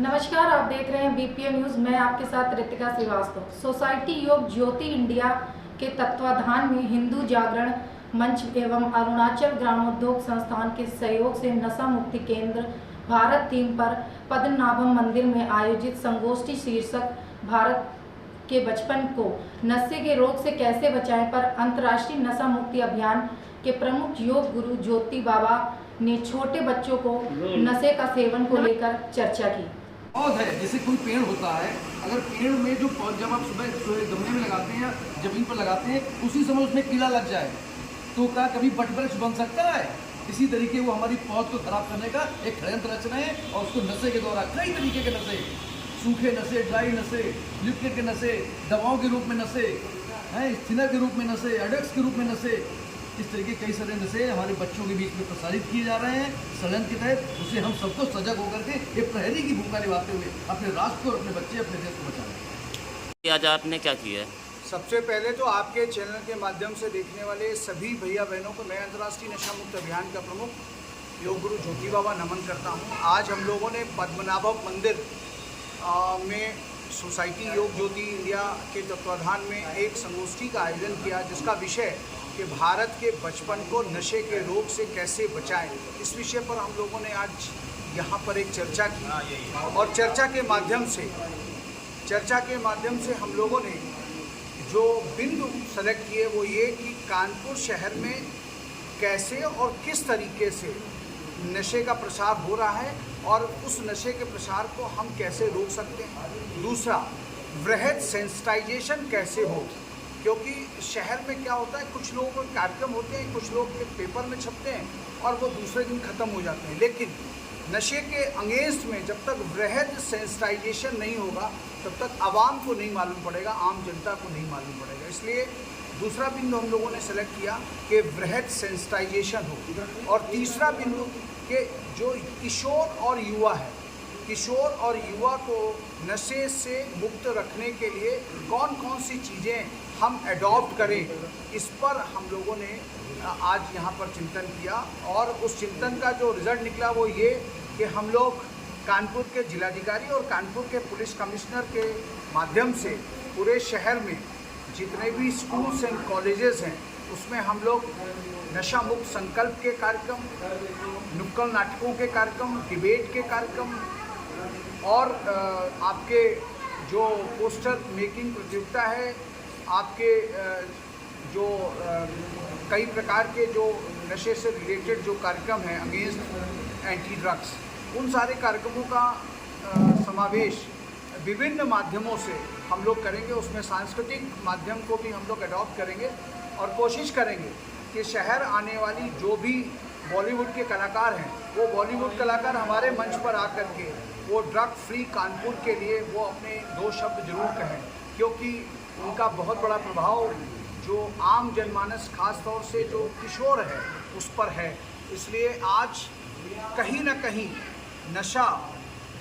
नमस्कार, आप देख रहे हैं बीपीएन न्यूज़। मैं आपके साथ रितिका श्रीवास्तव। सोसाइटी योग ज्योति इंडिया के तत्वाधान में हिंदू जागरण मंच एवं अरुणाचल ग्रामोद्योग संस्थान के सहयोग से नशा मुक्ति केंद्र भारत थीम पर पद्मनाभम मंदिर में आयोजित संगोष्ठी शीर्षक भारत के बचपन को नशे के रोग से कैसे बचाएं पर अंतर्राष्ट्रीय नशा मुक्ति अभियान के प्रमुख योग गुरु ज्योति बाबा ने छोटे बच्चों को नशे का सेवन को लेकर चर्चा की। पौध है, जैसे कोई पेड़ होता है, अगर पेड़ में जो जब आप सुबह गमले में लगाते हैं या जमीन पर लगाते हैं, उसी समय उसमें कीड़ा लग जाए तो क्या कभी बट वृक्ष बन सकता है? इसी तरीके वो हमारी पौध को खराब करने का एक षड्यंत्र रच रहे हैं और उसको नशे के द्वारा कई तरीके के नशे, सूखे नशे, ड्राई नशे, लिक्विड के नशे, दवाओं के रूप में नशे हैं, थिनर के रूप में नशे, एडेक्स के रूप में नशे, इस तरीके कई सारे नशे हमारे बच्चों के बीच में प्रसारित किए जा रहे हैं षड्यंत्र के तहत। उसे हम सबको सजग होकर के एक प्रहरी की भूमिका निभाते हुए अपने राष्ट्र को और अपने बच्चे, अपने देश को बचाएं। आज आपने क्या किया है? सबसे पहले तो आपके चैनल के माध्यम से देखने वाले सभी भैया बहनों को मैं अंतर्राष्ट्रीय नशा मुक्त अभियान का प्रमुख योग गुरु ज्योति बाबा नमन करता हूं। आज हम लोगों ने पद्मनाभम मंदिर में सोसाइटी योग ज्योति इंडिया के तत्वाधान में एक संगोष्ठी का आयोजन किया, जिसका विषय कि भारत के बचपन को नशे के रोग से कैसे बचाएं। इस विषय पर हम लोगों ने आज यहाँ पर एक चर्चा की और चर्चा के माध्यम से हम लोगों ने जो बिंदु सेलेक्ट किए वो ये कि कानपुर शहर में कैसे और किस तरीके से नशे का प्रसार हो रहा है और उस नशे के प्रसार को हम कैसे रोक सकते हैं। दूसरा, वृहद सेंसिटाइजेशन कैसे हो, क्योंकि शहर में क्या होता है, कुछ लोगों के कार्यक्रम होते हैं, कुछ लोग के पेपर में छपते हैं और वो दूसरे दिन ख़त्म हो जाते हैं, लेकिन नशे के अगेंस्ट में जब तक वृहद सेंसिटाइजेशन नहीं होगा तब तक आवाम को नहीं मालूम पड़ेगा, आम जनता को नहीं मालूम पड़ेगा। इसलिए दूसरा बिंदु हम लोगों ने सेलेक्ट किया कि वृहद सेंसिटाइजेशन हो। और तीसरा बिंदु कि जो किशोर और युवा है, किशोर और युवा को नशे से मुक्त रखने के लिए कौन कौन सी चीज़ें हम एडॉप्ट करें, इस पर हम लोगों ने आज यहाँ पर चिंतन किया। और उस चिंतन का जो रिज़ल्ट निकला वो ये कि हम लोग कानपुर के जिलाधिकारी और कानपुर के पुलिस कमिश्नर के माध्यम से पूरे शहर में जितने भी स्कूल्स एंड कॉलेजेस हैं उसमें हम लोग नशा मुक्त संकल्प के कार्यक्रम, नुक्कड़ नाटकों के कार्यक्रम, डिबेट के कार्यक्रम और आपके जो पोस्टर मेकिंग प्रतियोगिता है, आपके जो कई प्रकार के जो नशे से रिलेटेड जो कार्यक्रम हैं अगेंस्ट एंटी ड्रग्स, उन सारे कार्यक्रमों का समावेश विभिन्न माध्यमों से हम लोग करेंगे। उसमें सांस्कृतिक माध्यम को भी हम लोग अडॉप्ट करेंगे और कोशिश करेंगे कि शहर आने वाली जो भी बॉलीवुड के कलाकार हैं वो बॉलीवुड कलाकार हमारे मंच पर आकर के वो ड्रग फ्री कानपुर के लिए वो अपने दो शब्द जरूर कहें, क्योंकि उनका बहुत बड़ा प्रभाव जो आम जनमानस खास तौर से जो किशोर है उस पर है। इसलिए आज कहीं ना कहीं नशा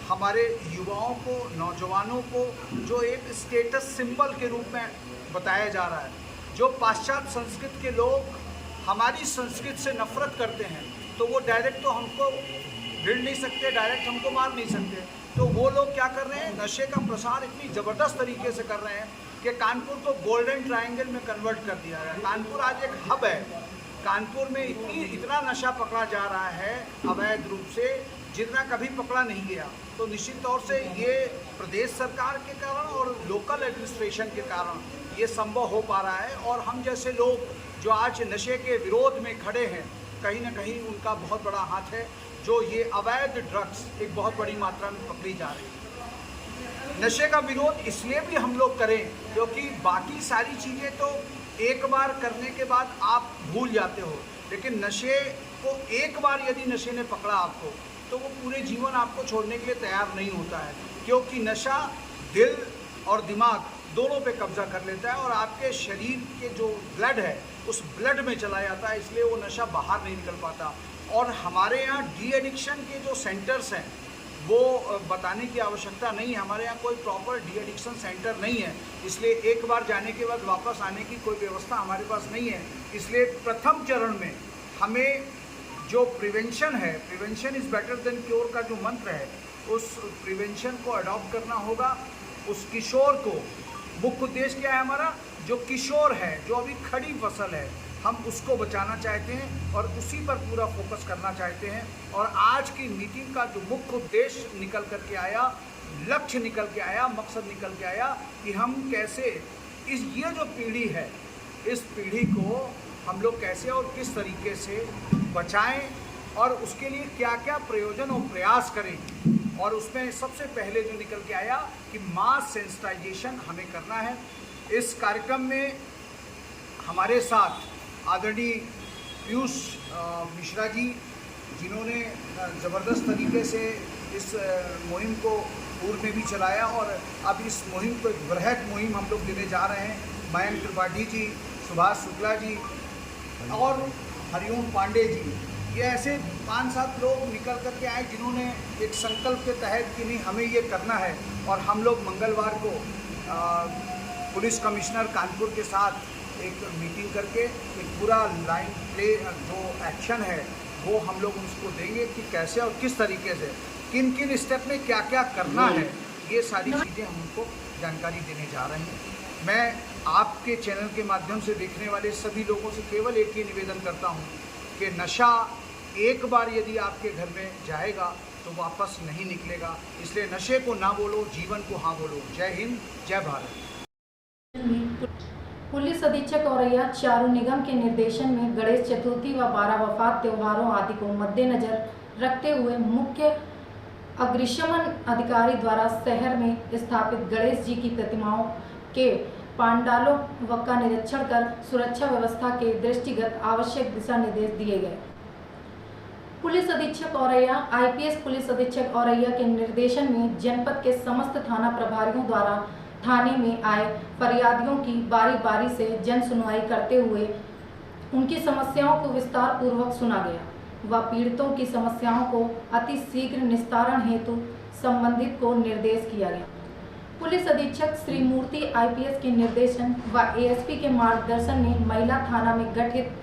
हमारे युवाओं को, नौजवानों को जो एक स्टेटस सिंबल के रूप में बताया जा रहा है। जो पाश्चात्य संस्कृति के लोग हमारी संस्कृति से नफरत करते हैं तो वो डायरेक्ट तो हमको भिड़ नहीं सकते, डायरेक्ट हमको मार नहीं सकते, तो वो लोग क्या कर रहे हैं, नशे का प्रसार इतनी ज़बरदस्त तरीके से कर रहे हैं कि कानपुर को गोल्डन ट्रायंगल में कन्वर्ट कर दिया है। कानपुर आज एक हब है। कानपुर में इतना नशा पकड़ा जा रहा है अवैध रूप से जितना कभी पकड़ा नहीं गया। तो निश्चित तौर से ये प्रदेश सरकार के कारण और लोकल एडमिनिस्ट्रेशन के कारण ये संभव हो पा रहा है। और हम जैसे लोग जो आज नशे के विरोध में खड़े हैं, कहीं ना कहीं उनका बहुत बड़ा हाथ है। जो ये अवैध ड्रग्स एक बहुत बड़ी मात्रा में पकड़ी जा रही है। नशे का विरोध इसलिए भी हम लोग करें क्योंकि बाकी सारी चीज़ें तो एक बार करने के बाद आप भूल जाते हो, लेकिन नशे को एक बार यदि नशे ने पकड़ा आपको तो वो पूरे जीवन आपको छोड़ने के लिए तैयार नहीं होता है, क्योंकि नशा दिल और दिमाग दोनों पे कब्जा कर लेता है और आपके शरीर के जो ब्लड है उस ब्लड में चला जाता है, इसलिए वो नशा बाहर नहीं निकल पाता। और हमारे यहाँ डी एडिक्शन के जो सेंटर्स हैं वो बताने की आवश्यकता नहीं है, हमारे यहाँ कोई प्रॉपर डी एडिक्शन सेंटर नहीं है, इसलिए एक बार जाने के बाद वापस आने की कोई व्यवस्था हमारे पास नहीं है। इसलिए प्रथम चरण में हमें जो प्रिवेंशन है, prevention is better than cure का जो मंत्र है, उस प्रिवेंशन को अडॉप्ट करना होगा। उस किशोर को, मुख्य उद्देश्य क्या है हमारा, जो किशोर है, जो अभी खड़ी फसल है, हम उसको बचाना चाहते हैं और उसी पर पूरा फोकस करना चाहते हैं। और आज की मीटिंग का जो मुख्य उद्देश्य निकल कर के आया, लक्ष्य निकल के आया, मकसद निकल के आया कि हम कैसे ये जो पीढ़ी है, इस पीढ़ी को हम लोग कैसे और किस तरीके से बचाएं और उसके लिए क्या क्या प्रयोजन और प्रयास करें। और उसमें सबसे पहले जो निकल के आया कि मास सेंसिटाइजेशन हमें करना है। इस कार्यक्रम में हमारे साथ आदरणीय पीयूष मिश्रा जी, जिन्होंने ज़बरदस्त तरीके से इस मुहिम को पूर्व में भी चलाया और अब इस मुहिम को एक बृहद मुहिम हम लोग देने जा रहे हैं। मयंक त्रिपाठी जी, सुभाष शुक्ला जी और हरिओम पांडे जी, ये ऐसे 5-7 लोग निकल कर के आए जिन्होंने एक संकल्प के तहत कि नहीं हमें ये करना है। और हम लोग मंगलवार को पुलिस कमिश्नर कानपुर के साथ एक मीटिंग करके एक पूरा लाइन प्ले जो एक्शन है वो हम लोग उसको देंगे कि कैसे और किस तरीके से किन किन स्टेप में क्या क्या करना है। ये सारी चीज़ें हम उनको जानकारी देने जा रहे हैं। मैं आपके चैनल के माध्यम से देखने वाले सभी लोगों से केवल एक ही निवेदन करता हूँ कि नशा एक बार यदि आपके घर में जाएगा तो वापस नहीं निकलेगा। इसलिए नशे को ना बोलो, जीवन को हाँ बोलो। जय हिंद, जय भारत। पुलिस अधीक्षक औरैया चारू निगम के निर्देशन में गणेश चतुर्थी व 12 वफात त्योहारों आदि को मद्देनजर रखते हुए मुख्य अग्निशमन अधिकारी द्वारा शहर में स्थापित गणेश जी की प्रतिमाओं के पांडालों का निरीक्षण कर सुरक्षा व्यवस्था के दृष्टिगत आवश्यक दिशा निर्देश दिए गए। पुलिस अधीक्षक औरैया, आईपीएस पुलिस अधीक्षक औरैया के निर्देशन में जनपद के समस्त थाना प्रभारियों द्वारा थाने में आए फरियादियों की बारी बारी से जन सुनवाई करते हुए उनकी समस्याओं को विस्तार पूर्वक सुना गया व पीड़ितों की समस्याओं को अति शीघ्र निस्तारण हेतु संबंधित को निर्देश किया गया। पुलिस अधीक्षक श्री मूर्ति आईपीएस के निर्देशन व एएसपी के मार्गदर्शन में महिला थाना में गठित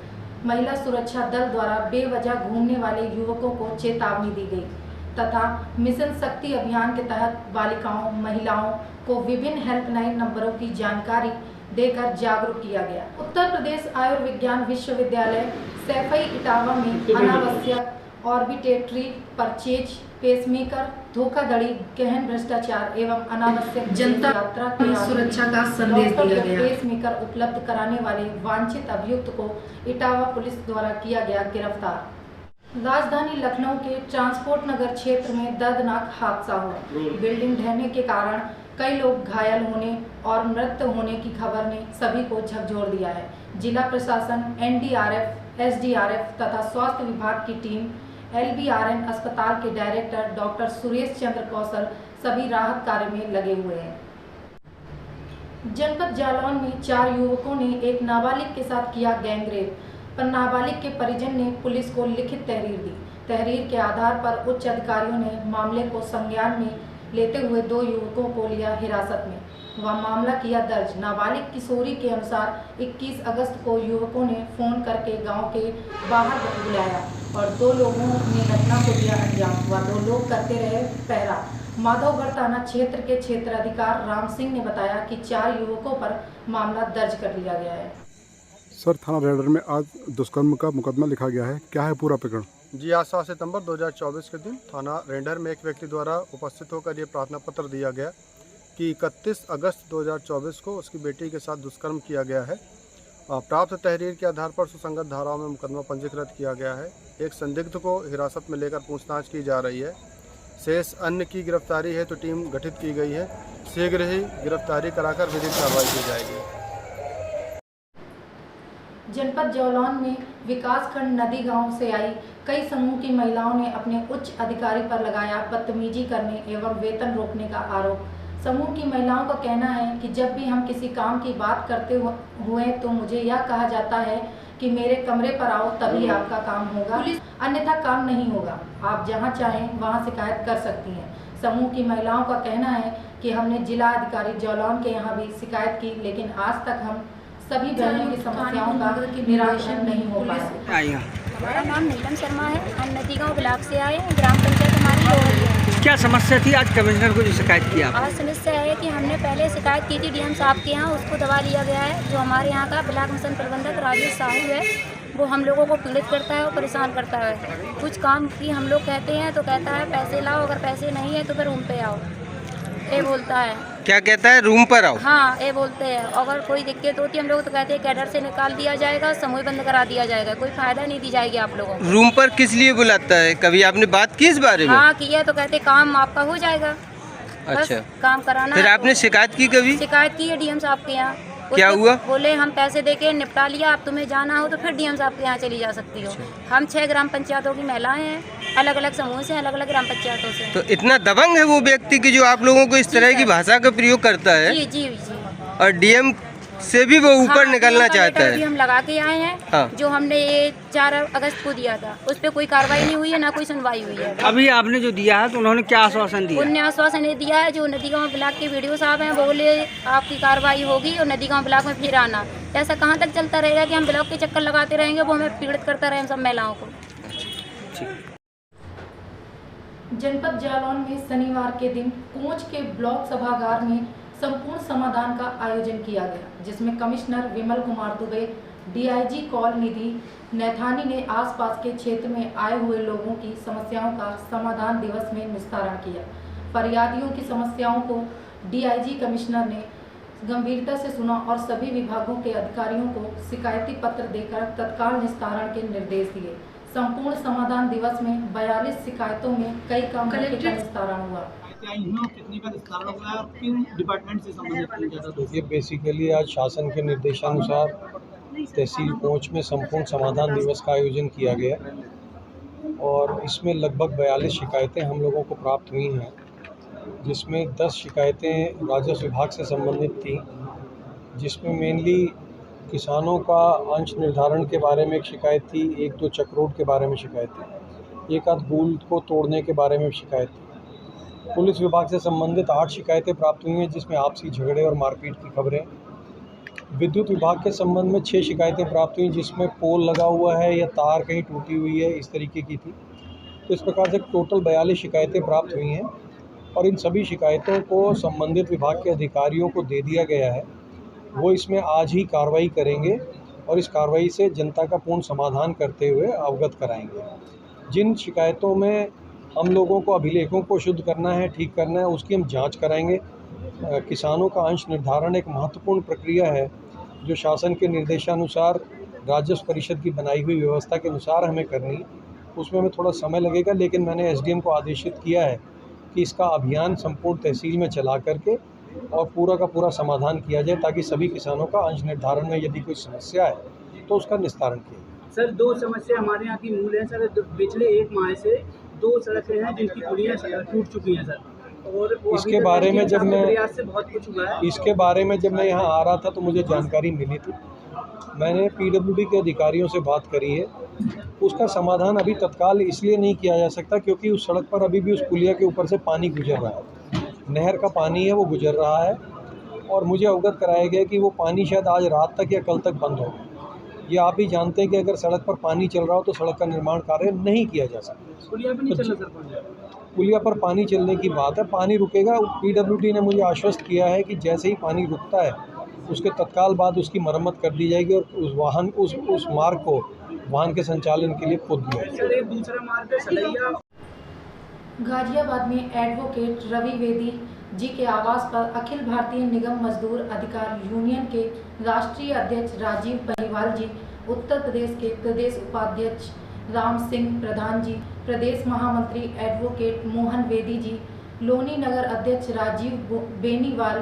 महिला सुरक्षा दल द्वारा बेवजह घूमने वाले युवकों को चेतावनी दी गई तथा मिशन शक्ति अभियान के तहत बालिकाओं, महिलाओं को विभिन्न हेल्पलाइन नंबरों की जानकारी देकर जागरूक किया गया। उत्तर प्रदेश आयुर्विज्ञान विश्वविद्यालय सैफई इटावा में अनावश्यक ऑर्बिटेटरी परचेज, पेसमेकर, धोखाधड़ी, गहन भ्रष्टाचार एवं अनावश्यक जनता यात्रा की सुरक्षा का संदेश दिया गया। पेसमेकर उपलब्ध कराने वाले वांछित अभियुक्त को इटावा पुलिस द्वारा किया गया गिरफ्तार। राजधानी लखनऊ के ट्रांसपोर्ट नगर क्षेत्र में दर्दनाक हादसा हुआ। बिल्डिंग ढहने के कारण कई लोग घायल होने और मृत्यु होने की खबर ने सभी को झकझोर दिया है। जिला प्रशासन, एनडीआरएफ, एसडीआरएफ तथा स्वास्थ्य विभाग की टीम, एलबीआरएन अस्पताल के डायरेक्टर डॉक्टर सुरेश चंद्र कौशल सभी राहत कार्य में लगे हुए हैं। जनपद जालौन में 4 युवकों ने एक नाबालिग के साथ किया गैंगरेप, पर नाबालिग के परिजन ने पुलिस को लिखित तहरीर दी। तहरीर के आधार पर उच्च अधिकारियों ने मामले को संज्ञान में लेते हुए 2 युवकों को लिया हिरासत में व मामला किया दर्ज। नाबालिग किशोरी के अनुसार 21 अगस्त को युवकों ने फोन करके गांव के बाहर बुलाया और 2 लोगों ने घटना को दिया अंजाम व 2 लोग करते रहे पहरा। माधवगढ़ थाना क्षेत्र के क्षेत्राधिकारी राम सिंह ने बताया कि 4 युवकों पर मामला दर्ज कर लिया गया है। सर, थाना रेडर में आज दुष्कर्म का मुकदमा लिखा गया है, क्या है पूरा प्रकरण? जी, आज 7 सितंबर 2024 के दिन थाना रेडर में एक व्यक्ति द्वारा उपस्थित होकर ये प्रार्थना पत्र दिया गया कि 31 अगस्त 2024 को उसकी बेटी के साथ दुष्कर्म किया गया है। प्राप्त तहरीर के आधार पर सुसंगत धाराओं में मुकदमा पंजीकृत किया गया है। एक संदिग्ध को हिरासत में लेकर पूछताछ की जा रही है। शेष अन्य की गिरफ्तारी है तो टीम गठित की गई है। शीघ्र ही गिरफ्तारी कराकर विधिक कार्रवाई की जाएगी। जनपद जालौन में विकासखंड नदी गांव से आई कई समूह की महिलाओं ने अपने उच्च अधिकारी पर लगाया बदतमीजी करने एवं वेतन रोकने का आरोप। समूह की महिलाओं का कहना है कि जब भी हम किसी काम की बात करते हुए तो मुझे यह कहा जाता है कि मेरे कमरे पर आओ तभी आपका काम होगा, अन्यथा काम नहीं होगा। आप जहां चाहें वहां शिकायत कर सकती हैं। समूह की महिलाओं का कहना है कि हमने जिला अधिकारी जालौन के यहाँ भी शिकायत की, लेकिन आज तक हम सभी बहनों की समस्याओं का निराकरण नहीं हो पाया। हमारा नाम नीलम शर्मा है। हम नदी गाँव ब्लॉक से आए हैं। ग्राम पंचायत हमारी हो रही है। क्या समस्या थी आज कमिश्नर को जो शिकायत किया? आज समस्या है कि हमने पहले शिकायत की थी डीएम साहब के यहाँ, उसको दबा लिया गया है। जो हमारे यहाँ का ब्लॉक मिशन प्रबंधक राजेश साहू है, वो हम लोगों को पीड़ित करता है और परेशान करता है। कुछ काम की हम लोग कहते हैं तो कहता है पैसे लाओ, अगर पैसे नहीं है तो फिर रूम पे आओ, ये बोलता है। क्या कहता है? रूम पर आओ? हाँ, ये बोलते हैं। अगर कोई दिक्कत होती है हम लोग तो कहते हैं कैडर से निकाल दिया जाएगा, समूह बंद करा दिया जाएगा, कोई फायदा नहीं दी जाएगी आप लोगों को। रूम पर किस लिए बुलाता है? कभी आपने बात की इस बारे में? हाँ किया, तो कहते काम आपका हो जाएगा। अच्छा, काम कराना। फिर आपने शिकायत की कभी? शिकायत की है डीएम साहब के यहाँ। क्या हुआ? बोले हम पैसे देके निपटा लिया, अब तुम्हें जाना हो तो फिर डीएम साहब के यहाँ चली जा सकती हो। हम 6 ग्राम पंचायतों की महिलाएं हैं, अलग अलग समूह से, अलग अलग ग्राम पंचायतों से। तो इतना दबंग है वो व्यक्ति कि जो आप लोगों को इस तरह की भाषा का प्रयोग करता है? जी जी जी। और डीएम से भी वो ऊपर हाँ, निकलना चाहता है। भी हम लगा के आए हैं। हाँ। जो हमने ये 4 अगस्त को दिया था, उस पर कोई कार्रवाई नहीं हुई है, ना कोई सुनवाई हुई है। अभी आपने जो दिया है तो उन्होंने क्या आश्वासन दिया? उन्होंने आश्वासन ये दिया है, जो नदीगांव ब्लॉक के वीडियो साहब हैं, वो बोले आपकी कार्रवाई होगी और नदीगांव ब्लॉक में फिर आना। ऐसा कहाँ तक चलता रहेगा कि हम ब्लॉक के चक्कर लगाते रहेंगे, वो हमें पीड़ित करता रहे हम सब महिलाओं को। जनपद जालौन में शनिवार के दिन कोंच के ब्लॉक सभागार में संपूर्ण समाधान का आयोजन किया गया, जिसमें commissioner Vimal Kumar Dubey, DIG call निधि नैथानी ने आसपास के क्षेत्र में आए हुए लोगों की समस्याओं का समाधान दिवस में निस्तारण किया। फरियादियों की समस्याओं को डीआईजी कमिश्नर ने गंभीरता से सुना और सभी विभागों के अधिकारियों को शिकायती पत्र देकर तत्काल निस्तारण के निर्देश दिए। संपूर्ण समाधान दिवस में 42 शिकायतों में कई काम का निस्तारण हुआ। कितने का निस्तारण हुआ है और किन डिपार्टमेंट से संबंधित? ये बेसिकली आज शासन के निर्देशानुसार तहसील कोंच में संपूर्ण समाधान दिवस का आयोजन किया गया और इसमें लगभग 42 शिकायतें हम लोगों को प्राप्त हुई हैं, जिसमें 10 शिकायतें राजस्व विभाग से संबंधित थी, जिसमें मेनली किसानों का अंश निर्धारण के बारे में एक शिकायत थी, 1-2 चक्रोड के बारे में शिकायत थी, 1-आध गुल को तोड़ने के बारे में शिकायत थी। पुलिस विभाग से संबंधित 8 शिकायतें प्राप्त हुई हैं, जिसमें आपसी झगड़े और मारपीट की खबरें। विद्युत विभाग के संबंध में 6 शिकायतें प्राप्त हुई, जिसमें पोल लगा हुआ है या तार कहीं टूटी हुई है, इस तरीके की थी। तो इस प्रकार से टोटल 42 शिकायतें प्राप्त हुई हैं और इन सभी शिकायतों को संबंधित विभाग के अधिकारियों को दे दिया गया है। वो इसमें आज ही कार्रवाई करेंगे और इस कार्रवाई से जनता का पूर्ण समाधान करते हुए अवगत कराएंगे। जिन शिकायतों में हम लोगों को अभिलेखों को शुद्ध करना है, ठीक करना है, उसकी हम जांच कराएंगे। किसानों का अंश निर्धारण एक महत्वपूर्ण प्रक्रिया है जो शासन के निर्देशानुसार राजस्व परिषद की बनाई हुई व्यवस्था के अनुसार हमें करनी है। उसमें हमें थोड़ा समय लगेगा, लेकिन मैंने एसडीएम को आदेशित किया है कि इसका अभियान संपूर्ण तहसील में चला करके और पूरा का पूरा समाधान किया जाए, ताकि सभी किसानों का अंश निर्धारण में यदि कोई समस्या है तो उसका निस्तारण किया जाए। सर 2 समस्या हमारे यहाँ की मूल है सर। पिछले 1 माह से 2 सड़कें हैं जिनकी पुलियाँ टूट चुकी हैं सर, और इसके बारे में जब मैं बहुत कुछ हुआ है। इसके बारे में जब मैं यहाँ आ रहा था तो मुझे जानकारी मिली थी। मैंने पीडब्ल्यूडी के अधिकारियों से बात करी है। उसका समाधान अभी तत्काल इसलिए नहीं किया जा सकता क्योंकि उस सड़क पर अभी भी उस पुलिया के ऊपर से पानी गुजर रहा है, नहर का पानी है वो गुजर रहा है, और मुझे अवगत कराया गया कि वो पानी शायद आज रात तक या कल तक बंद होगा। ये आप भी जानते हैं कि अगर सड़क पर पानी चल रहा हो तो सड़क का निर्माण कार्य नहीं किया जा सकता। पुलिया भी नहीं चल रहा सर। पुलिया पर पानी चलने की बात है, पानी रुकेगा। पीडब्ल्यूडी ने मुझे आश्वस्त किया है कि जैसे ही पानी रुकता है उसके तत्काल बाद उसकी मरम्मत कर दी जाएगी और उस मार्ग को वाहन के संचालन के लिए खोद दिया जाएगा। सर एक दूसरा मार्ग है सलैया। गाजियाबाद में एडवोकेट रवि वेदी जी के आवास पर अखिल भारतीय निगम मजदूर अधिकार यूनियन के राष्ट्रीय अध्यक्ष राजीव पहिवाल जी, उत्तर प्रदेश के प्रदेश उपाध्यक्ष राम सिंह प्रधान जी, प्रदेश महामंत्री एडवोकेट मोहन वेदी जी, लोनी नगर अध्यक्ष राजीव बेनीवाल,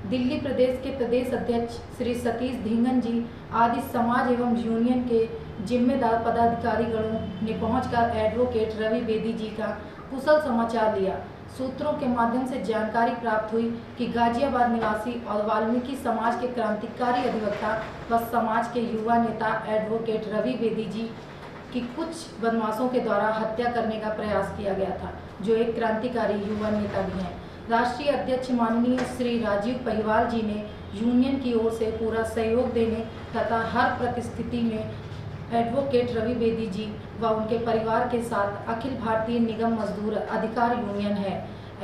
दिल्ली प्रदेश के प्रदेश अध्यक्ष श्री सतीश धींगन जी आदि समाज एवं यूनियन के जिम्मेदार पदाधिकारीगणों ने पहुंचकर एडवोकेट रवि वेदी जी का कुशल समाचार लिया। सूत्रों के माध्यम से जानकारी प्राप्त हुई कि गाजियाबाद निवासी और वाल्मीकि समाज के क्रांतिकारी अधिवक्ता व समाज के युवा नेता एडवोकेट रवि वेदी जी की कुछ बदमाशों के द्वारा हत्या करने का प्रयास किया गया था, जो एक क्रांतिकारी युवा नेता भी हैं। राष्ट्रीय अध्यक्ष माननीय श्री राजीव पहिवाल जी ने यूनियन की ओर से पूरा सहयोग देने तथा हर परिस्थिति में एडवोकेट रवि बेदी जी व उनके परिवार के साथ अखिल भारतीय निगम मजदूर अधिकार यूनियन है।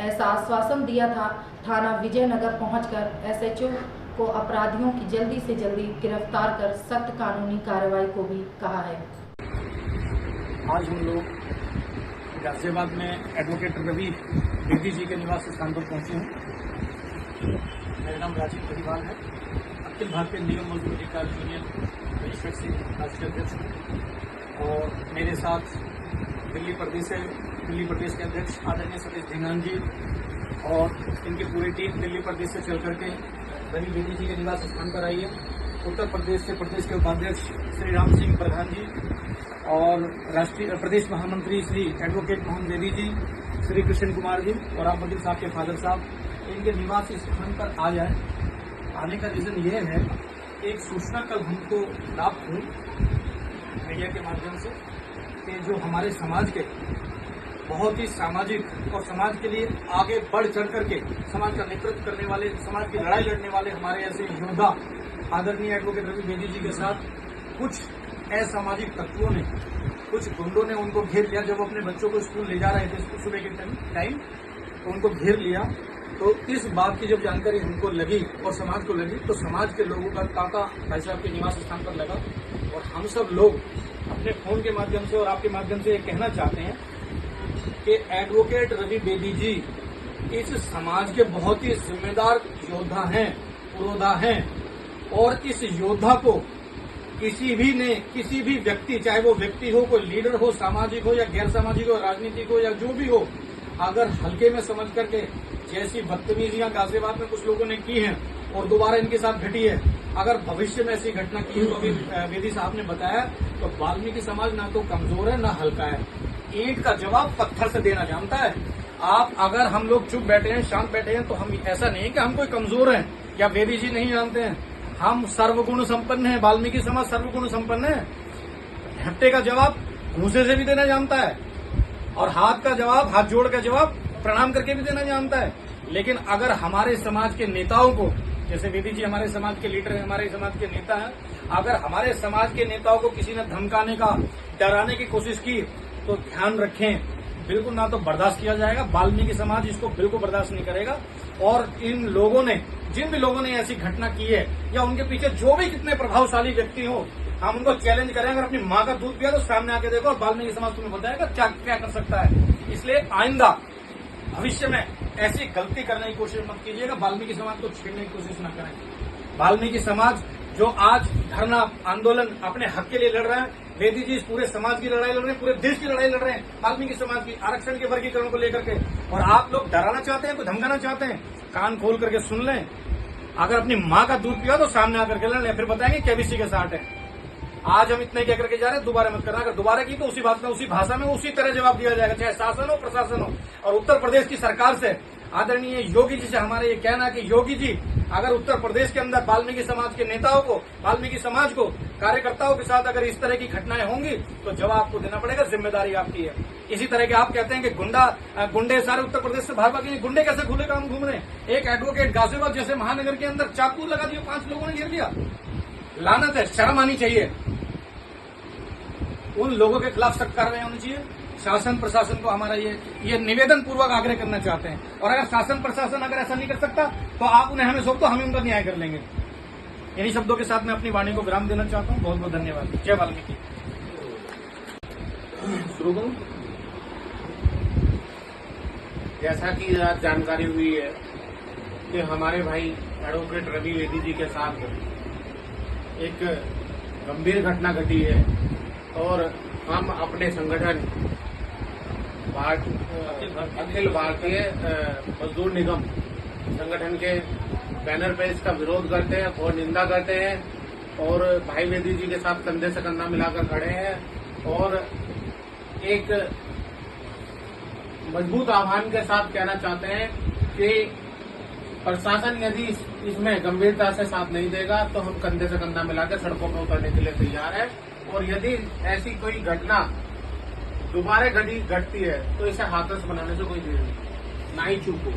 ऐसा आश्वासन दिया था। थाना विजयनगर पहुंचकर एसएचओ को अपराधियों की जल्दी से जल्दी गिरफ्तार कर सख्त कानूनी कार्रवाई को भी कहा है। आज हम लोग गाजियाबाद में एडवोकेट रवि बेदी जी के निवास स्थान पर पहुंचे हैं। मेरा नाम राजीव परिवार है। अखिल भारतीय निगम मजदूर अधिकार यूनियन रजिस्टर्ड से राष्ट्रीय अध्यक्ष हैं और मेरे साथ दिल्ली प्रदेश के अध्यक्ष आदरणीय सतीश धिंगान जी और इनकी पूरी टीम दिल्ली प्रदेश से चल करके रवि बेदी जी के निवास स्थान पर आई है। उत्तर प्रदेश से प्रदेश के उपाध्यक्ष श्री राम सिंह प्रधान जी और राष्ट्रीय प्रदेश महामंत्री श्री एडवोकेट मोहन बेदी जी, श्री कृष्ण कुमार जी और आप वकील साहब के फादर साहब इनके निवास स्थान पर आ जाए। आने का रीजन ये है, एक सूचना कल हमको प्राप्त हुई मीडिया के माध्यम से कि जो हमारे समाज के बहुत ही सामाजिक और समाज के लिए आगे बढ़ चढ़ करके समाज का नेतृत्व करने वाले, समाज की लड़ाई लड़ने वाले हमारे ऐसे योद्धा आदरणीय एडवोकेट रवि बेदी जी के साथ कुछ असामाजिक तत्वों ने, कुछ गुंडों ने उनको घेर लिया। जब अपने बच्चों को स्कूल ले जा रहे थे सुबह के टाइम तो उनको घेर लिया। तो इस बात की जब जानकारी हमको लगी और समाज को लगी तो समाज के लोगों का तांता भाई साहब के निवास स्थान पर लगा और हम सब लोग अपने फोन के माध्यम से और आपके माध्यम से ये कहना चाहते हैं कि एडवोकेट रवि बेदी जी इस समाज के बहुत ही जिम्मेदार योद्धा हैं, पुरोधा हैं और इस योद्धा को किसी भी व्यक्ति, चाहे वो व्यक्ति हो, कोई लीडर हो, सामाजिक हो या गैर सामाजिक हो, राजनीतिक हो या जो भी हो, अगर हल्के में समझ करके जैसी बदतमीजियां गाजियाबाद में कुछ लोगों ने की हैं और दोबारा इनके साथ घटी है, अगर भविष्य में ऐसी घटना की तो अभी बेदी साहब ने बताया तो वाल्मीकि समाज ना तो कमजोर है ना हल्का है। ईंट का जवाब पत्थर से देना जानता है। आप अगर हम लोग चुप बैठे हैं, शांत बैठे हैं तो हम ऐसा नहीं कि हम कोई कमजोर हैं या बेदी जी नहीं जानते हैं। हम सर्वगुण संपन्न हैं। वाल्मीकि समाज सर्वगुण संपन्न है। झट्टे का जवाब घूसे से भी देना जानता है और हाथ का जवाब, हाथ जोड़ का जवाब प्रणाम करके भी देना जानता है। लेकिन अगर हमारे समाज के नेताओं को, जैसे बेदी जी हमारे समाज के लीडर हैं, हमारे समाज के नेता हैं, अगर हमारे समाज के नेताओं को किसी ने धमकाने का, डराने की कोशिश की तो ध्यान रखें, बिल्कुल ना तो बर्दाश्त किया जाएगा। वाल्मीकि समाज इसको बिल्कुल बर्दाश्त नहीं करेगा। और इन लोगों ने, जिन भी लोगों ने ऐसी घटना की है या उनके पीछे जो भी कितने प्रभावशाली व्यक्ति हो, हम उनको चैलेंज करें। अगर अपनी माँ का दूध पिया तो सामने आके देखो और वाल्मीकि समाज तुम्हें बताएगा क्या कर सकता है। इसलिए आइंदा भविष्य में ऐसी गलती करने की कोशिश मत कीजिएगा। वाल्मीकि समाज को छेड़ने की कोशिश न करें। वाल्मीकि समाज जो आज धरना आंदोलन अपने हक के लिए लड़ रहा है, बेदी जी इस पूरे समाज की लड़ाई लड़ रहे हैं, पूरे देश की लड़ाई लड़ रहे हैं वाल्मीकि समाज की आरक्षण के वर्गीकरण को लेकर के। और आप लोग डराना चाहते हैं, कोई धमकाना चाहते हैं, कान खोल करके सुन लें। अगर अपनी माँ का दूध पिया तो सामने आकर के लड़ लें, फिर बताएंगे केबीसी के साथ है। आज हम इतने क्या करके जा रहे हैं, दोबारा मत करना। अगर दोबारा की तो उसी बात का, उसी भाषा में, उसी तरह जवाब दिया जाएगा, चाहे शासन हो प्रशासन हो। और उत्तर प्रदेश की सरकार से आदरणीय योगी जी से हमारा ये कहना है कि योगी जी अगर उत्तर प्रदेश के अंदर वाल्मीकि समाज के नेताओं को, वाल्मीकि समाज को, कार्यकर्ताओं के साथ अगर इस तरह की घटनाएं होंगी तो जवाब आपको देना पड़ेगा, जिम्मेदारी आपकी है। इसी तरह के आप कहते हैं कि गुंडे सारे उत्तर प्रदेश से भाजपा के गुंडे कैसे खुले काम घूम रहे हैं। एक एडवोकेट गाजियाबाद जैसे महानगर के अंदर चाकू लगा दिया, 5 लोगों ने घेर लिया। लानत है, शर्म आनी चाहिए। उन लोगों के खिलाफ सख्त कार्रवाई होनी चाहिए। शासन प्रशासन को हमारा ये निवेदन पूर्वक आग्रह करना चाहते हैं। और अगर शासन प्रशासन अगर ऐसा नहीं कर सकता तो आप उन्हें हमें सौंप दो, हम उनका न्याय कर लेंगे। इन्हीं शब्दों के साथ मैं अपनी वाणी को विराम देना चाहता हूँ। बहुत बहुत धन्यवाद। जय वाल्मीकि। शुरू करूं? जैसा कि आज जानकारी हुई है कि हमारे भाई एडवोकेट रवि बेदी जी के साथ एक गंभीर घटना घटी है और हम अपने संगठन अखिल भारतीय मजदूर निगम संगठन के बैनर पे इसका विरोध करते हैं और निंदा करते हैं और भाई बेदी जी के साथ कंधे से कंधा मिलाकर खड़े हैं और एक मजबूत आह्वान के साथ कहना चाहते हैं कि प्रशासन यदि इसमें गंभीरता से साथ नहीं देगा तो हम कंधे से कंधा मिलाकर सड़कों पर उतरने के लिए तैयार हैं। और यदि ऐसी कोई घटना दोबारा घटती है तो इसे हाथरस बनाने से कोई देर नहीं, ना ही चूक हो।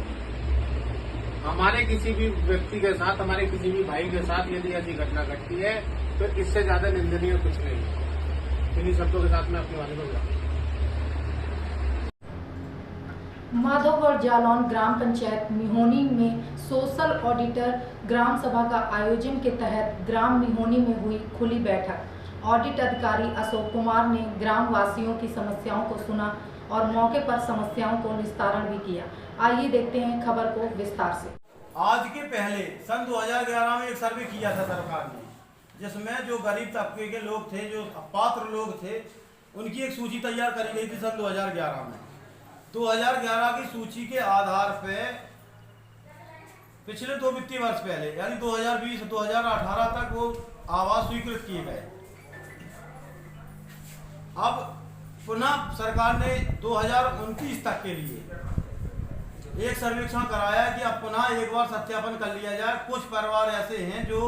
हमारे किसी भी व्यक्ति के साथ, हमारे किसी भी भाई के साथ यदि ऐसी घटना घटती है तो इससे ज्यादा निंदनीय कुछ नहीं। इन्हीं शब्दों के साथ मैं अपनी वाणी को विराम। माधोगढ़ जालौन ग्राम पंचायत मिहोनी में सोशल ऑडिटर ग्राम सभा का आयोजन के तहत ग्राम मिहोनी में हुई खुली बैठक। ऑडिट अधिकारी अशोक कुमार ने ग्राम वासियों की समस्याओं को सुना और मौके पर समस्याओं को निस्तारण भी किया। आइए देखते हैं खबर को विस्तार से। आज के पहले सन 2011 में एक सर्वे किया था सरकार ने, जिसमें जो गरीब तबके के लोग थे, जो अपात्र लोग थे, उनकी एक सूची तैयार करी गई थी सन 2011 में। 2011 की सूची के आधार पे पिछले 2 वित्तीय वर्ष पहले यानी 2020-2018 तक वो आवास स्वीकृत किए गए। अब पुनः सरकार ने 2029 तक के लिए एक सर्वेक्षण कराया कि अब पुनः एक बार सत्यापन कर लिया जाए। कुछ परिवार ऐसे हैं जो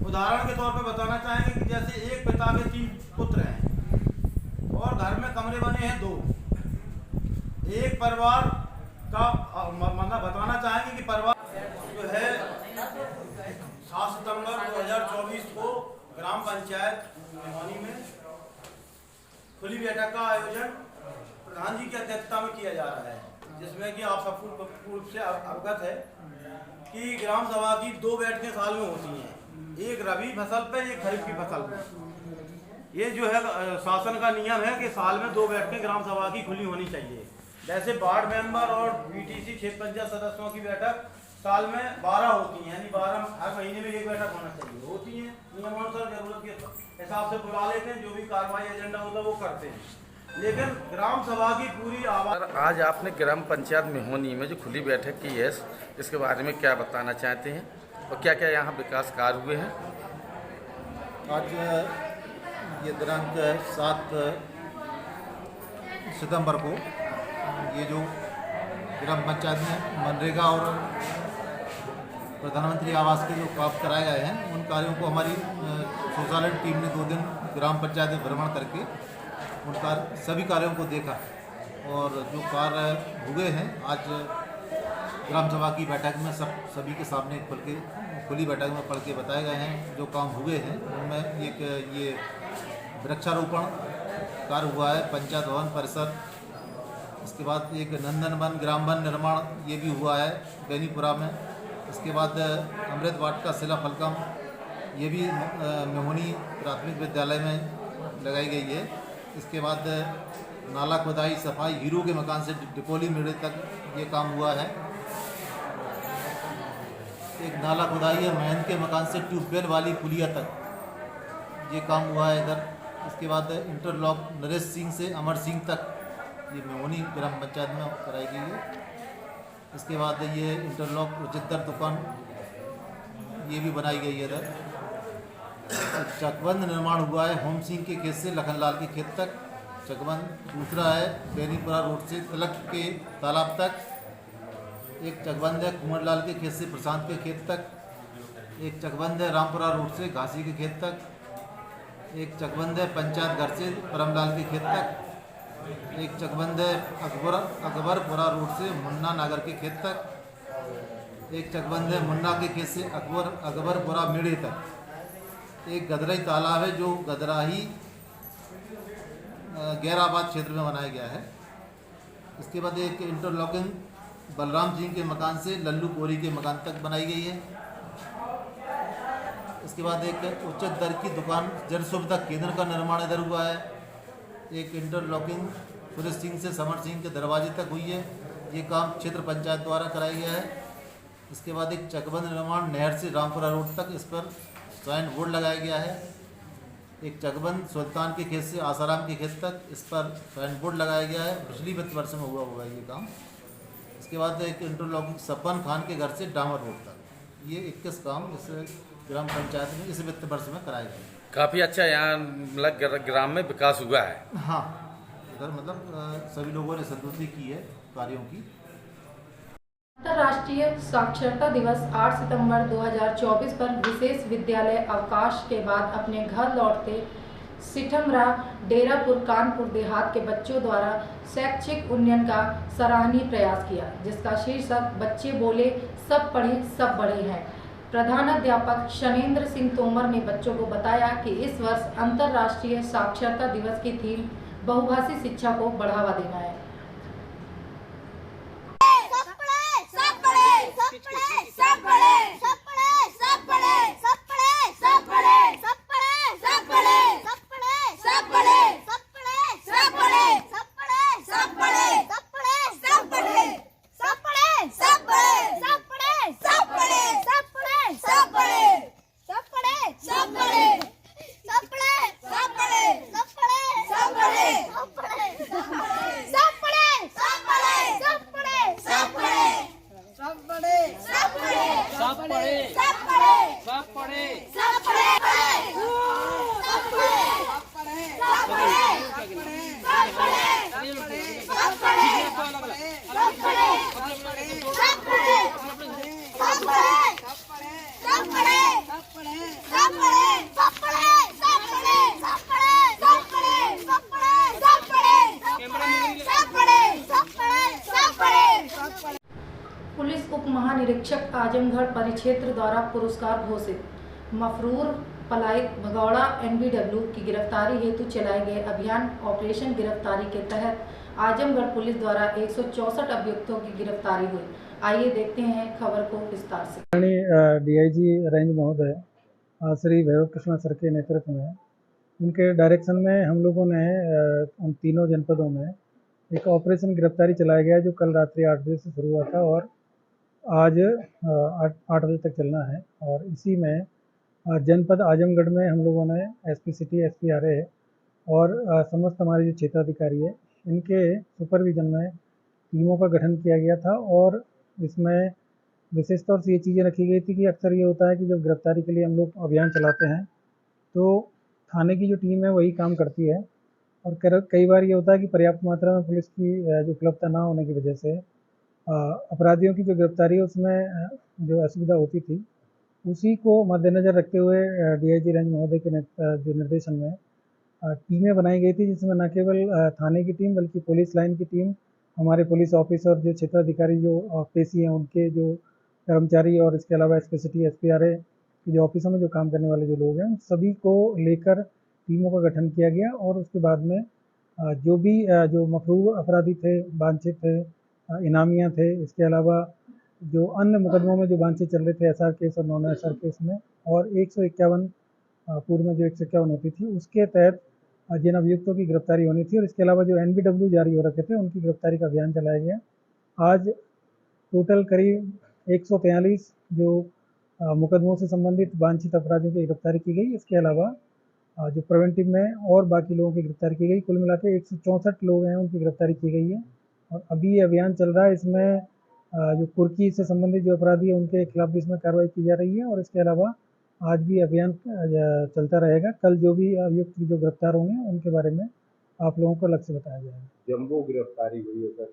उदाहरण के तौर पर बताना चाहेंगे कि जैसे एक पिता के 3 पुत्र हैं और घर में कमरे बने हैं 2। एक परिवार का मतलब बताना चाहेंगे कि परिवार जो है 7 सितंबर 2024 को ग्राम पंचायत मिहोनी में खुली बैठक का आयोजन प्रधान जी की अध्यक्षता में किया जा रहा है, जिसमें कि आप सबको पूर्व से अवगत है कि ग्राम सभा की 2 बैठकें साल में होती हैं, एक रबी फसल पे, एक खरीफ की फसल पे। ये जो है शासन का नियम है कि साल में 2 बैठकें ग्राम सभा की खुली होनी चाहिए। जैसे वार्ड मेंबर और बीटीसी क्षेत्र पंचायत सदस्यों की बैठक साल में 12 होती हैं, यानी 12 हर महीने में एक बैठक होना चाहिए, होती हैं नियमानुसार, जरूरत के हिसाब से बुला लेते हैं, जो भी कार्रवाई एजेंडा होता है वो करते हैं। लेकिन ग्राम सभा की पूरी आवाज़। आज आपने ग्राम पंचायत मिहोनी में जो खुली बैठक की है, इसके बारे में क्या बताना चाहते हैं और क्या क्या यहाँ विकास कार्य हुए हैं? आज ये दिनांक 7 सितंबर को ये जो ग्राम पंचायत में मनरेगा और प्रधानमंत्री आवास के जो काम कराए गए हैं, उन कार्यों को हमारी सोशल टीम ने 2 दिन ग्राम पंचायत में भ्रमण करके उनका सभी कार्यों को देखा और जो कार्य हुए हैं आज ग्राम सभा की बैठक में सभी के सामने खुली बैठक में पढ़ के बताए गए हैं। जो काम हुए हैं उनमें एक ये वृक्षारोपण कार्य हुआ है, पंचायत भवन परिसर, इसके बाद एक नंदन वन ग्राम वन निर्माण ये भी हुआ है बेनीपुरा में। इसके बाद अमृत वाट का शिला फलकम ये भी मिहोनी प्राथमिक विद्यालय में लगाई गई है। इसके बाद नाला खुदाई सफाई हीरो के मकान से डिपोली मेड़े तक ये काम हुआ है। एक नाला खुदाई है महंत के मकान से ट्यूबवेल वाली पुलिया तक ये काम हुआ है इधर। इसके बाद इंटरलॉक नरेश सिंह से अमर सिंह तक ये मिहोनी ग्राम पंचायत में कराई गई है। इसके बाद ये इंटरलॉक उचितर दुकान ये भी बनाई गई है इधर। चकबंद निर्माण हुआ है होम सिंह के खेत से लखनलाल के खेत तक चकबंद। दूसरा है बेनीपुरा रोड से तिलक के तालाब तक। एक चकबंद है कुंवरलाल के खेत से प्रशांत के खेत तक। एक चकबंद है रामपुरा रोड से घासी के खेत तक। एक चकबंद है पंचायत घर से परमलाल के खेत तक। एक चकबंद है अकबरपुरा रोड से मुन्ना नागर के खेत तक। एक चकबंद है मुन्ना के खेत से अकबरपुरा मेड़े तक। एक गदराई तालाब है जो गदराही गैराबाद क्षेत्र में बनाया गया है। इसके बाद एक इंटरलॉकिंग बलराम सिंह के मकान से लल्लू कोरी के मकान तक बनाई गई है। इसके बाद एक उच्च दर की दुकान जन सुविधा केंद्र का निर्माण इधर हुआ है। एक इंटरलॉकिंग सुरेश सिंह से समर सिंह के दरवाजे तक हुई है, ये काम क्षेत्र पंचायत द्वारा कराया गया है। इसके बाद एक चकबंद निर्माण नहर से रामपुरा रोड तक, इस पर साइन बोर्ड लगाया गया है। एक चकबंद सुल्तान के खेत से आसाराम के खेत तक, इस पर साइन बोर्ड लगाया गया है। पिछली वित्त वर्ष में हुआ होगा ये काम। इसके बाद एक इंटरलॉकिंग सपन खान के घर से डामर रोड तक, ये 21 काम इस ग्राम पंचायत में इस वित्त वर्ष में कराए गए। काफ़ी अच्छा यहाँ मतलब ग्राम में विकास हुआ है। हाँ, इधर मतलब सभी लोगों ने संतुष्टि की है कार्यों की। अंतर्राष्ट्रीय साक्षरता दिवस 8 सितंबर 2024 पर विशेष विद्यालय अवकाश के बाद अपने घर लौटते सिठमरा डेरापुर कानपुर देहात के बच्चों द्वारा शैक्षिक उन्नयन का सराहनीय प्रयास किया, जिसका शीर्षक बच्चे बोले सब पढ़े सब बड़े हैं। प्रधानाध्यापक शनेंद्र सिंह तोमर ने बच्चों को बताया कि इस वर्ष अंतर्राष्ट्रीय साक्षरता दिवस की थीम बहुभाषी शिक्षा को बढ़ावा देना है। पुलिस उप महानिरीक्षक आजमगढ़ परिक्षेत्र द्वारा पुरस्कार घोषित। मफरूर पलायत भगौड़ा NBW की गिरफ्तारी हेतु चलाए गए अभियान ऑपरेशन गिरफ्तारी के तहत आजमगढ़ पुलिस द्वारा 164 अभियुक्तों की गिरफ्तारी हुई। आइए देखते हैं खबर को विस्तार से। DIG रेंज महोदय श्री वैभव कृष्णा सर के नेतृत्व में उनके डायरेक्शन में हम लोगों ने उन तीनों जनपदों में एक ऑपरेशन गिरफ्तारी चलाया गया जो कल रात्रि 8 बजे से शुरू हुआ था और आज 8 बजे तक चलना है। और इसी में जनपद आजमगढ़ में हम लोगों ने SP सिटी SP RA और समस्त हमारे जो क्षेत्राधिकारी है इनके सुपरविजन में टीमों का गठन किया गया था। और इसमें विशेष तौर से ये चीज़ें रखी गई थी कि अक्सर ये होता है कि जब गिरफ्तारी के लिए हम लोग अभियान चलाते हैं तो थाने की जो टीम है वही काम करती है और कई बार ये होता है कि पर्याप्त मात्रा में पुलिस की जो उपलब्धता ना होने की वजह से अपराधियों की जो गिरफ्तारी है उसमें जो असुविधा होती थी, उसी को मद्देनज़र रखते हुए DIG रेंज महोदय के जो निर्देशन में टीमें बनाई गई थी, जिसमें न केवल थाने की टीम बल्कि पुलिस लाइन की टीम, हमारे पुलिस ऑफिसर जो क्षेत्राधिकारी जो पेशी हैं उनके जो कर्मचारी और इसके अलावा SP सिटी SP RA के जो ऑफिसों में जो काम करने वाले जो लोग हैं उन सभी को लेकर टीमों का गठन किया गया। और उसके बाद में जो भी जो मफरूर अपराधी थे, वांछित थे, इनामियाँ थे, इसके अलावा जो अन्य मुकदमों में जो वांछित चल रहे थे SR केस और नॉन SR केस में और 151 पूर्व में जो 151 होती थी उसके तहत जिन अभियुक्तों की गिरफ्तारी होनी थी और इसके अलावा जो NBW जारी हो रखे थे उनकी गिरफ्तारी का अभियान चलाया गया। आज टोटल करीब 143 जो मुकदमों से संबंधित वांछित अपराधियों की गिरफ्तारी की गई। इसके अलावा जो प्रिवेंटिव में और बाकी लोगों की गिरफ्तारी की गई। कुल मिला के 164 लोग हैं उनकी गिरफ्तारी की गई है और अभी ये अभियान चल रहा है। इसमें जो कुर्की से संबंधित जो अपराधी है उनके खिलाफ भी इसमें कार्रवाई की जा रही है और इसके अलावा आज भी अभियान चलता रहेगा। कल जो भी अभियुक्त जो गिरफ्तार होंगे उनके बारे में आप लोगों को अलग से बताया जाएगा। जम्बो गिरफ्तारी हुई है सर,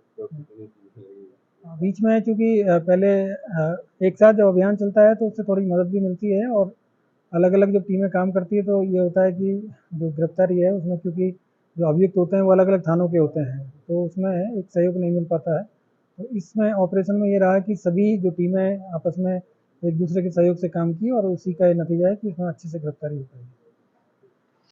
बीच में चूँकि पहले एक साथ जब अभियान चलता है तो उससे थोड़ी मदद भी मिलती है और अलग अलग जब टीमें काम करती है तो ये होता है कि जो गिरफ्तारी है उसमें क्योंकि जो अभियुक्त होते हैं वो अलग अलग थानों के होते हैं तो उसमें एक सहयोग नहीं मिल पाता है। तो इसमें ऑपरेशन में ये रहा कि सभी जो टीमें आपस में एक दूसरे के सहयोग से काम की और उसी का ये नतीजा है कि इसमें अच्छे से गिरफ्तारी हो पाई।